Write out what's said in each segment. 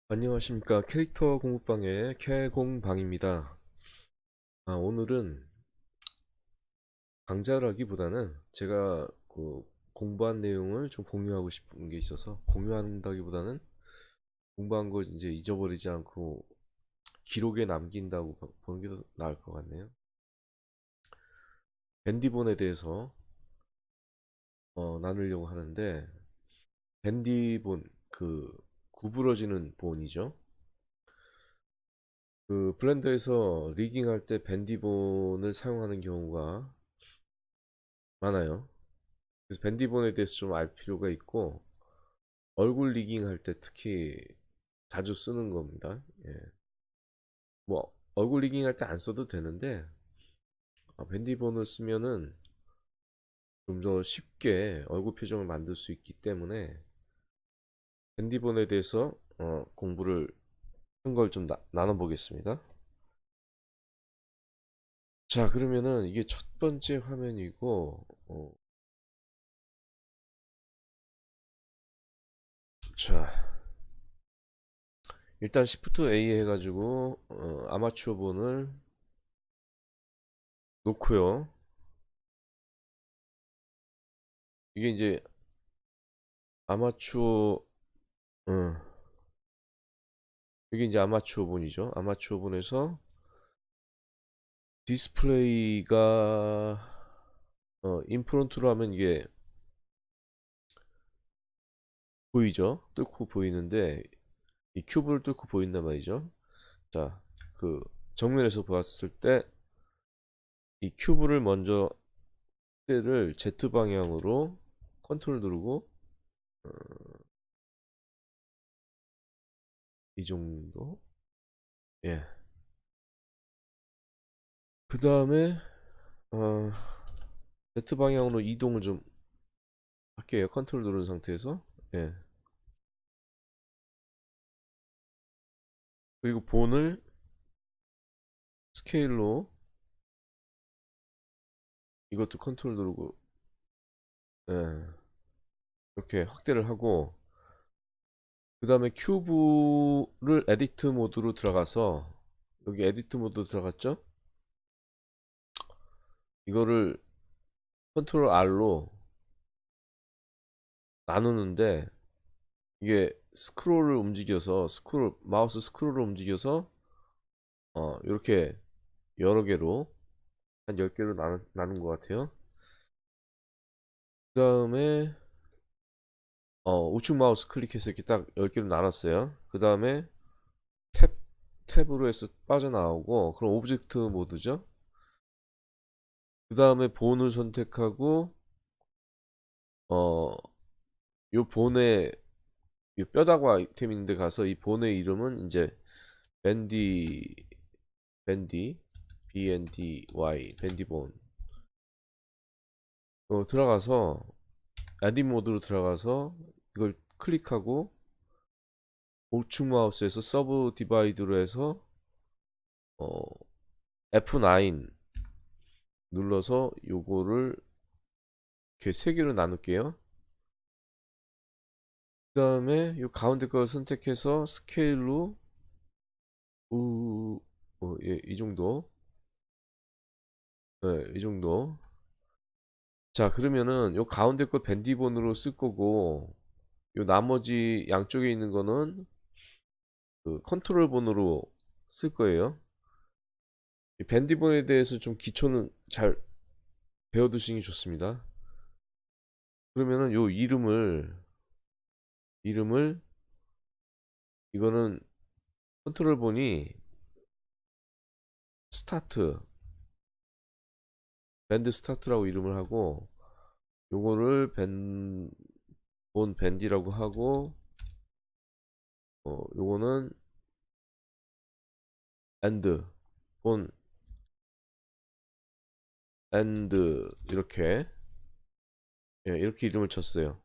안녕하십니까. 캐릭터 공부방의 캐공방입니다. 오늘은 강좌를 하기보다는 제가 공부한 내용을 좀 공유하고 싶은 게 있어서, 공유한다기보다는 공부한 거 이제 잊어버리지 않고 기록에 남긴다고 보는 게 더 나을 것 같네요. 밴디본에 대해서 나누려고 하는데, 밴디본, 구부러지는 본이죠. 블렌더에서 리깅할 때 밴디본을 사용하는 경우가 많아요. 그래서 밴디본에 대해서 좀 알 필요가 있고, 얼굴 리깅 할 때 특히 자주 쓰는 겁니다. 예. 뭐 얼굴 리깅 할 때 안 써도 되는데, 밴디본을 쓰면은 좀 더 쉽게 얼굴 표정을 만들 수 있기 때문에 밴디본에 대해서 공부를 한 걸 좀 나눠 보겠습니다. 자, 그러면은 이게 첫 번째 화면이고, 자, 일단 Shift A 해가지고 아마추어 본을 놓고요. 이게 이제 아마추어 어, 이게 이제 아마추어 본이죠. 아마추어 본에서 디스플레이가 인프론트로 하면 이게 보이죠. 뚫고 보이는데 이 큐브를 뚫고 보인단 말이죠. 자, 그 정면에서 보았을 때 이 큐브를 먼저 때를 Z 방향으로 컨트롤 누르고 어, 이 정도. 예. 그 다음에 어, Z 방향으로 이동을 좀 할게요. 컨트롤 누른 상태에서. 예. 그리고 본을 스케일로 이것도 컨트롤 누르고, 예, 이렇게 확대를 하고, 그 다음에 큐브를 에디트 모드로 들어가서, 여기 에디트 모드 들어갔죠? 이거를 컨트롤 R로 나누는데, 이게 스크롤을 움직여서, 마우스 스크롤을 움직여서 이렇게 여러 개로 한 10개로 나눈 것 같아요. 그 다음에 우측 마우스 클릭해서 이렇게 딱 10개로 나눴어요. 그 다음에 탭 탭으로 해서 빠져나오고, 그럼 오브젝트 모드죠. 그 다음에 본을 선택하고, 어, 요 본에 요 뼈다구 아이템 있는데 가서 이 본의 이름은 이제 밴디 밴디 BNDY 밴디본 들어가서 에딧 모드로 들어가서 이걸 클릭하고 우측 마우스에서 서브 디바이드로 해서 어, F9 눌러서 요거를 이렇게 세 개로 나눌게요. 그 다음에 요 가운데 거 선택해서 스케일로 예, 이 정도. 네, 이 정도. 자, 그러면은 요 가운데 거 밴디본으로 쓸 거고, 요 나머지 양쪽에 있는 거는 그 컨트롤 본으로 쓸 거예요. 이 밴디본에 대해서 좀 기초는 잘 배워두시는 게 좋습니다. 그러면은 요 이름을 이거는 컨트롤 본이 스타트 밴드 스타트라고 이름을 하고, 요거를 본 밴디라고 하고, 요거는 엔드 본 엔드 이렇게, 예, 이렇게 이름을 쳤어요.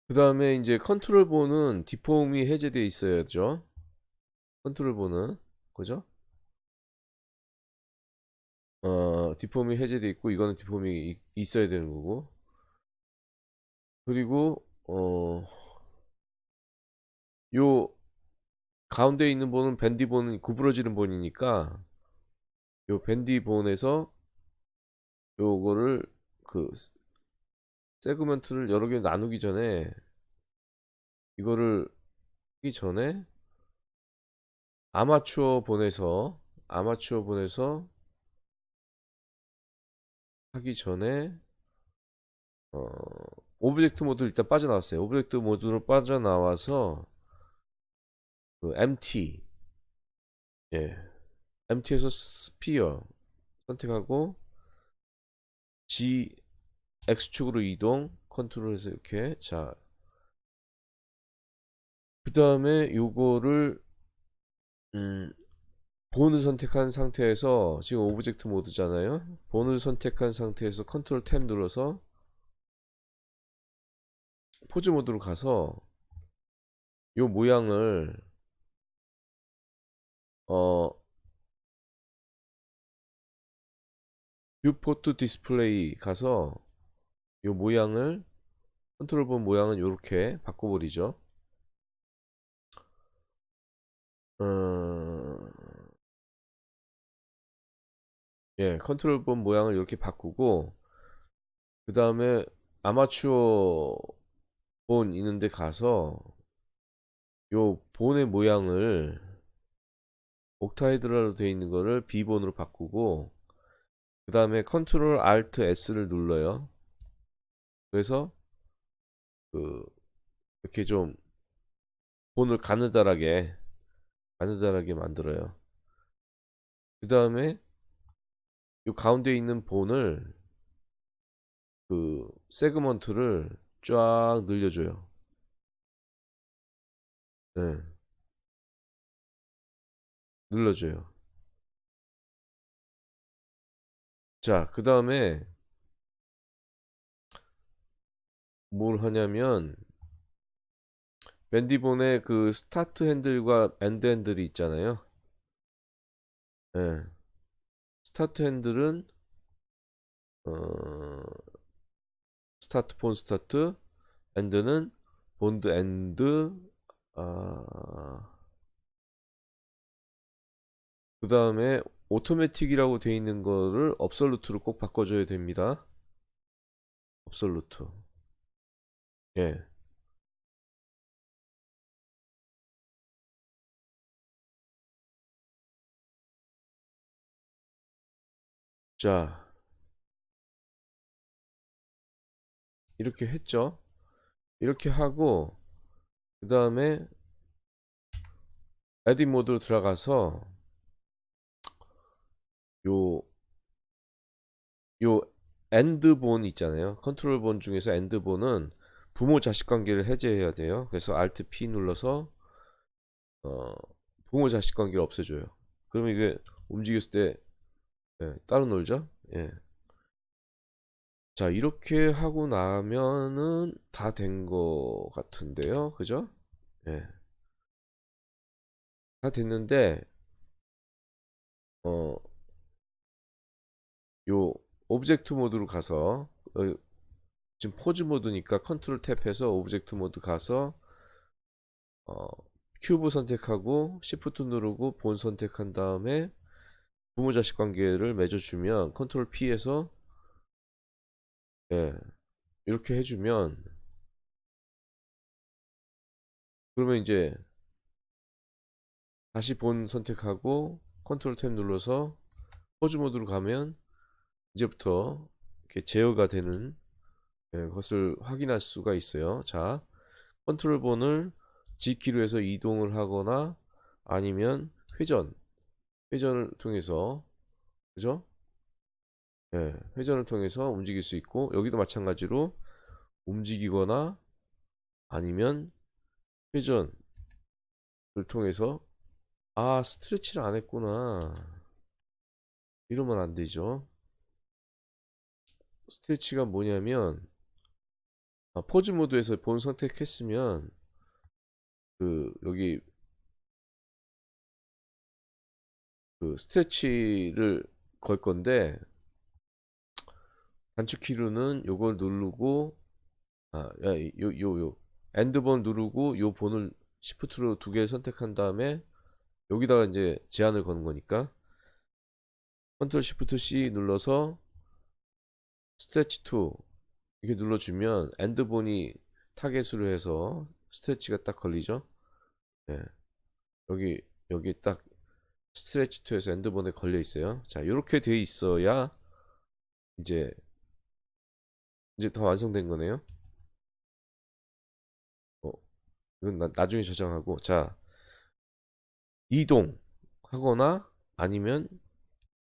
그 다음에 이제 컨트롤 본은 디폼이 해제되어 있어야죠. 컨트롤 본은 그죠? 디폼이 해제되어 있고, 이거는 디폼이 이- 있어야 되는 거고, 그리고, 어, 디폼이 해제되어 있고, 이거는 디폼이 있어야 되는 거고, 그리고, 어, 디폼이 해제되어 있고, 이거는 디폼이 있어야 되는 거고, 그리고, 어, 디폼이 해제되어 있고, 이거는 디폼이 있어야 되는 거고, 그리고, 어, 디폼이 해제되어 있고, 이거는 디폼이 있어야 되는 거고, 그리고, 어, 요 가운데 있는 본은 밴디본은 구부러지는 본이니까 요 밴디본에서 요거를 그 세그먼트를 여러 개 나누기 전에 이거를 하기 전에 아마추어 본에서 하기 전에 어 오브젝트 모드 일단 빠져나왔어요. 오브젝트 모드로 빠져나와서 그 MT 예 MT에서 스피어 선택하고 G X축으로 이동 컨트롤해서 이렇게 자 그 다음에 요거를 본을 선택한 상태에서 지금 오브젝트 모드잖아요. 본을 선택한 상태에서 컨트롤 탭 눌러서 포즈 모드로 가서 요 모양을 어 뷰포트 디스플레이 가서 요 모양을 컨트롤 본 모양은 요렇게 바꿔버리죠. 어, 예, 컨트롤 본 모양을 이렇게 바꾸고 그 다음에 아마추어 본 있는데 가서 요 본의 모양을 옥타이드라로 되어 있는 거를 B본으로 바꾸고 그 다음에 컨트롤 알트 S를 눌러요. 그래서 그 이렇게 좀 본을 가느다랗게 만들어요. 그 다음에 요 가운데 있는 본을 그 세그먼트를 쫙 늘려줘요. 네, 눌러줘요. 자, 그 다음에 뭘 하냐면 밴디본의 그 스타트 핸들과 엔드 핸들이 있잖아요. 예. 스타트 핸들은 어, 스타트 본 스타트, 엔드는 본드 엔드, 아, 그 다음에 오토매틱이라고 되어 있는 거를 업솔루트로 꼭 바꿔줘야 됩니다. 업솔루트. 예. 자, 이렇게 했죠. 이렇게 하고 그 다음에 에딧 모드로 들어가서 요 요 엔드본 있잖아요. 컨트롤 본 중에서 엔드본은 부모 자식 관계를 해제해야 돼요. 그래서 Alt P 눌러서 어, 부모 자식 관계를 없애줘요. 그러면 이게 움직였을 때 따로 놀죠. 예. 자, 이렇게 하고 나면은 다 된 거 같은데요. 그죠? 예. 다 됐는데 어, 요 오브젝트 모드로 가서 지금 포즈 모드니까 컨트롤 탭해서 오브젝트 모드 가서 어, 큐브 선택하고 시프트 누르고 본 선택한 다음에 부모 자식 관계를 맺어주면 컨트롤 P에서 예, 이렇게 해주면 그러면 이제 다시 본 선택하고 컨트롤 탭 눌러서 포즈 모드로 가면 이제부터 이렇게 제어가 되는 것을 확인할 수가 있어요. 자, 컨트롤 본을 G키로 해서 이동을 하거나 아니면 회전을 통해서 그죠? 회전을 통해서 움직일 수 있고 여기도 마찬가지로 움직이거나 아니면 회전을 통해서 스트레치를 안 했구나. 이러면 안 되죠. 스트레치가 뭐냐면 포즈 모드에서 본 선택했으면 그 여기 그 스트레치를 걸 건데 단축 키로는 요걸 누르고 요 엔드본 누르고 요 본을 시프트로 두 개 선택한 다음에 여기다가 이제 제한을 거는 거니까 컨트롤 시프트 C 눌러서 스트레치 2 이렇게 눌러주면 엔드본이 타겟으로 해서 스트레치가 딱 걸리죠. 예, 여기 딱 스트레치 2에서 엔드본에 걸려 있어요. 자, 이렇게 돼 있어야 이제 다 완성된 거네요. 이건 나중에 저장하고, 자, 이동하거나 아니면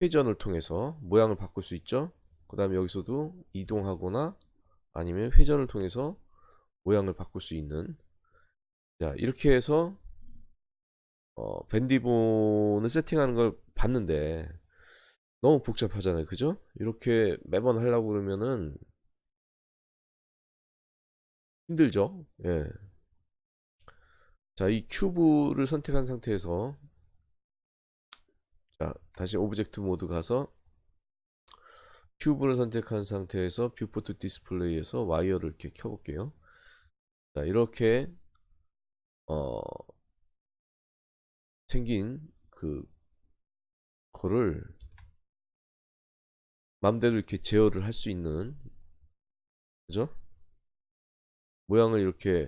회전을 통해서 모양을 바꿀 수 있죠. 그 다음에 여기서도 이동하거나 아니면 회전을 통해서 모양을 바꿀 수 있는, 자, 이렇게 해서 밴디본을 세팅하는 걸 봤는데 너무 복잡하잖아요, 그죠? 이렇게 매번 하려고 그러면은 힘들죠. 예. 자, 이 큐브를 선택한 상태에서, 자, 다시 오브젝트 모드 가서 큐브를 선택한 상태에서 뷰포트 디스플레이에서 와이어를 이렇게 켜볼게요. 자, 이렇게 생긴 그 거를 맘대로 이렇게 제어를 할 수 있는, 그죠? 모양을 이렇게,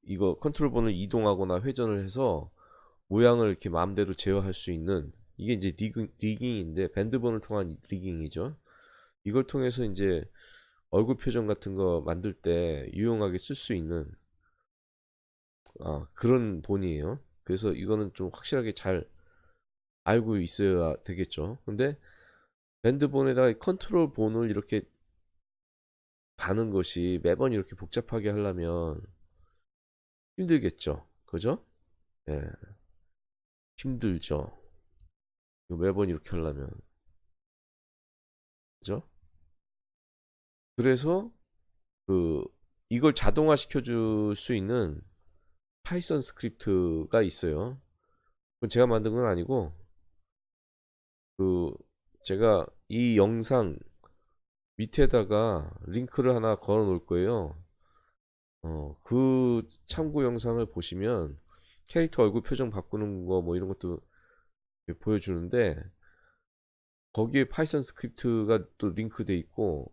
이거 컨트롤본을 이동하거나 회전을 해서 모양을 이렇게 마음대로 제어할 수 있는, 이게 이제 리깅인데 밴드본을 통한 리깅이죠. 이걸 통해서 이제 얼굴 표정 같은 거 만들 때 유용하게 쓸 수 있는 그런 본이에요. 그래서 이거는 좀 확실하게 잘 알고 있어야 되겠죠. 근데 밴드본에다가 컨트롤 본을 이렇게 다는 것이 매번 이렇게 복잡하게 하려면 힘들겠죠. 그죠? 예, 힘들죠. 이거 매번 이렇게 하려면. 그죠? 그래서 그 이걸 자동화 시켜줄 수 있는 파이썬 스크립트가 있어요. 그건 제가 만든 건 아니고, 그 제가 이 영상 밑에다가 링크를 하나 걸어 놓을 거예요. 그 참고 영상을 보시면 캐릭터 얼굴 표정 바꾸는 거 뭐 이런 것도 보여주는데, 거기에 파이썬 스크립트가 또 링크돼 있고,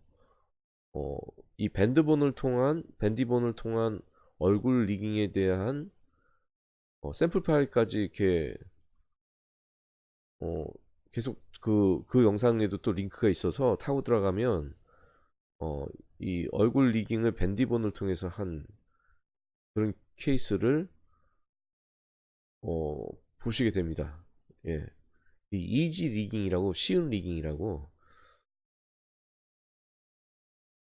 어, 이 밴디본을 통한 얼굴 리깅에 대한 샘플 파일까지 이렇게 어, 계속 그 영상에도 또 링크가 있어서 타고 들어가면 어, 이 얼굴 리깅을 밴디본을 통해서 한 그런 케이스를 어, 보시게 됩니다. 예. 이 이지 리깅이라고, 쉬운 리깅이라고.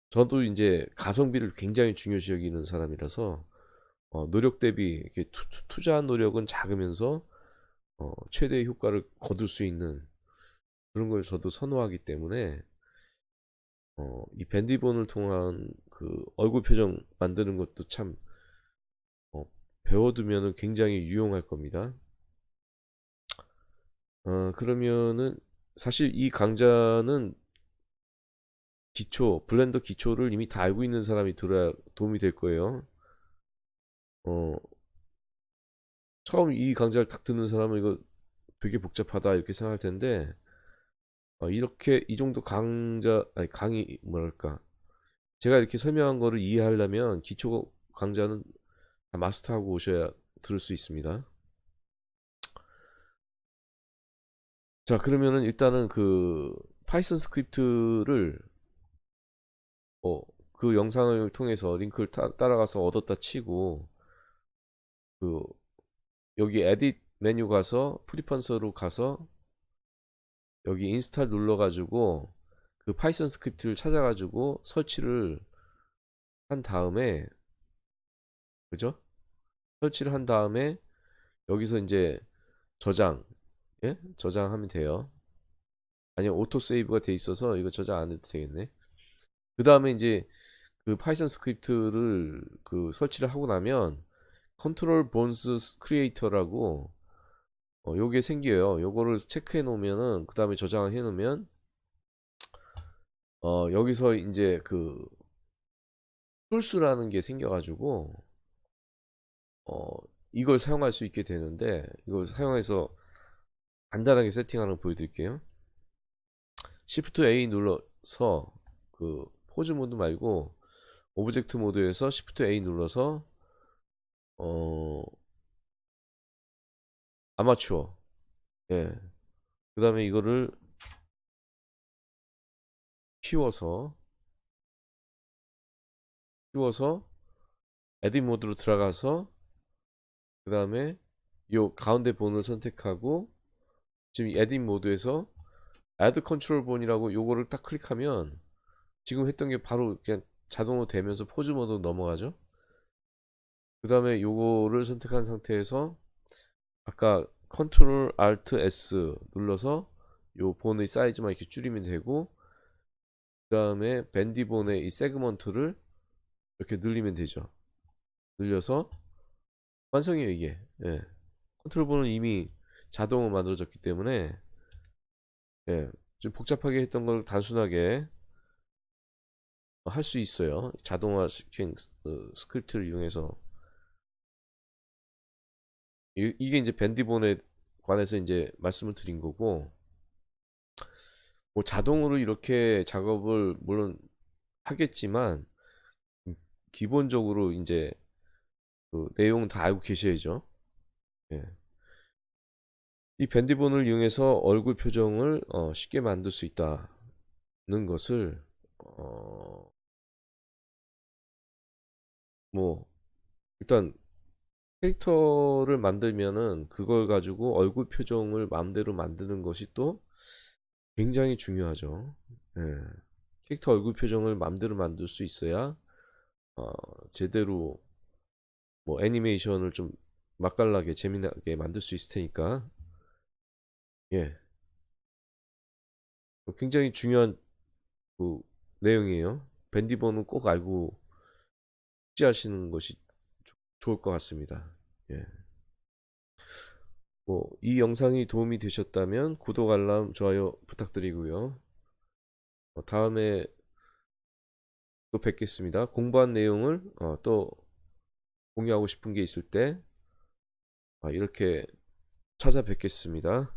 저도 이제 가성비를 굉장히 중요시 여기는 사람이라서 노력 대비 이렇게 투자한 노력은 작으면서 최대의 효과를 거둘 수 있는 그런 걸 저도 선호하기 때문에 이 밴디본을 통한 그 얼굴 표정 만드는 것도 참 어, 배워두면 굉장히 유용할 겁니다. 그러면은 사실 이 강좌는 블렌더 기초를 이미 다 알고 있는 사람이 들어야 도움이 될 거예요. 어, 처음 이 강좌를 딱 듣는 사람은 이거 되게 복잡하다 이렇게 생각할 텐데, 이렇게 이 정도 아니 강의 뭐랄까, 제가 이렇게 설명한 거를 이해하려면 기초 강좌는 다 마스터하고 오셔야 들을 수 있습니다. 자, 그러면은 일단은 그 파이썬 스크립트를 어, 그 영상을 통해서 링크를 따라가서 얻었다 치고, 그 여기 에딧 메뉴 가서 프리펀서로 가서 여기 인스탈 눌러가지고 그 파이썬 스크립트를 찾아가지고 설치를 한 다음에, 그죠? 설치를 한 다음에 여기서 이제 저장, 예? 저장하면 돼요. 아니면 오토 세이브가 돼 있어서 이거 저장 안 해도 되겠네. 그 다음에 이제 그 파이썬 스크립트를 그 설치를 하고 나면 컨트롤 본스 크리에이터라고 요게 생겨요. 요거를 체크해 놓으면은, 그 다음에 저장을 해 놓으면 여기서 이제 툴스라는 게 생겨 가지고 이걸 사용할 수 있게 되는데, 이걸 사용해서 간단하게 세팅하는 거 보여드릴게요. Shift A 눌러서 그 포즈 모드 말고 오브젝트 모드에서 Shift A 눌러서 아마추어, 예, 그 다음에 이거를 키워서 에딧 모드로 들어가서 그 다음에 요 가운데 본을 선택하고 지금 에딧 모드에서 Add Control 본이라고 요거를 딱 클릭하면 지금 했던 게 바로 그냥 자동으로 되면서 포즈 모드로 넘어가죠. 그 다음에 요거를 선택한 상태에서 아까 Ctrl Alt S 눌러서 요 본의 사이즈만 이렇게 줄이면 되고, 그 다음에 밴디본의 이 세그먼트를 이렇게 늘리면 되죠. 늘려서 완성이에요 이게. 예. 컨트롤본은 이미 자동으로 만들어졌기 때문에, 예, 좀 복잡하게 했던 걸 단순하게 할 수 있어요. 자동화 시킨 스크립트를 이용해서. 이게 이제 밴디본에 관해서 이제 말씀을 드린 거고, 뭐 자동으로 이렇게 작업을 물론 하겠지만 기본적으로 이제 그 내용은 다 알고 계셔야죠. 예. 이 밴디본을 이용해서 얼굴 표정을 쉽게 만들 수 있다는 것을 어, 뭐 일단 캐릭터를 만들면은 그걸 가지고 얼굴 표정을 마음대로 만드는 것이 또 굉장히 중요하죠. 예. 캐릭터 얼굴 표정을 마음대로 만들 수 있어야 어, 제대로 뭐 애니메이션을 좀 맛깔나게 재미나게 만들 수 있을 테니까, 예, 굉장히 중요한 그 내용이에요. 밴디본은 꼭 알고 숙지하시는 것이 좋을 것 같습니다. 예. 뭐 이 영상이 도움이 되셨다면 구독, 알람, 좋아요 부탁드리고요. 다음에 또 뵙겠습니다. 공부한 내용을 또 공유하고 싶은 게 있을 때 이렇게 찾아뵙겠습니다.